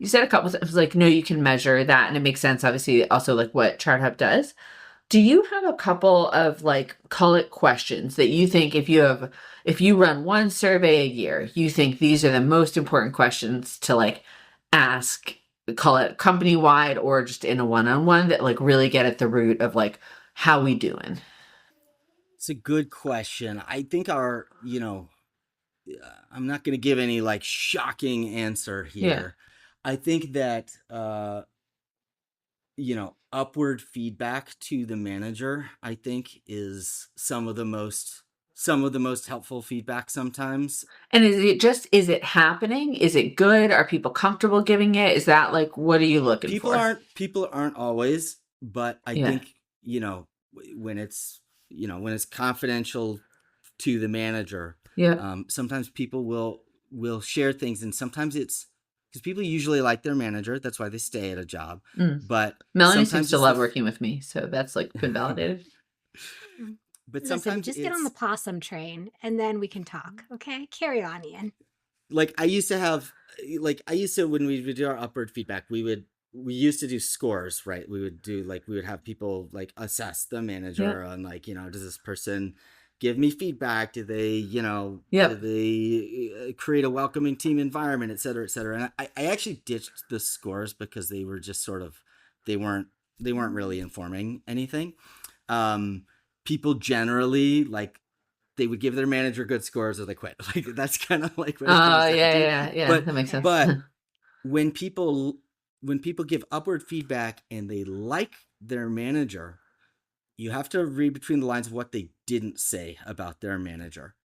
you said a couple times like, no, you can measure that, and it makes sense. Obviously, also like what ChartHub does. Do you have a couple of like call it questions that you think if you run one survey a year, you think these are the most important questions to like ask, call it company wide or just in a one-on-one that like really get at the root of like how we doing? It's a good question. I think I'm not going to give any like shocking answer Yeah. here. I think that upward feedback to the manager, I think, is some of the most helpful feedback sometimes. And is it happening? Is it good? Are people comfortable giving it? Is that like what are you looking people for? aren't people aren't always, but I Yeah. think, when it's confidential to the manager, Yeah. sometimes people will share things, and sometimes it's because people usually like their manager, that's why they stay at a job. Mm. But Melanie seems sometimes to it's love working with me, so that's like been validated. but Listen, sometimes just get on the it's possum train and then we can talk. Okay. Carry on, Ian. like I used to, when we would do our upward feedback, we used to do scores, right? We would have people like assess the Yeah. manager on, like, does this person give me feedback? Do they, do Yep. they create a welcoming team environment, et cetera, et cetera? And I actually ditched the scores because they were just sort of, they weren't they weren't really informing anything. Um, People generally, like, they would give their manager good scores or they quit. Like, that's kind of like what it comes down Yeah, to. yeah, yeah. But That makes Fair. sense. but when people give upward feedback and they like their manager, you have to read between the lines of what they didn't say about their manager.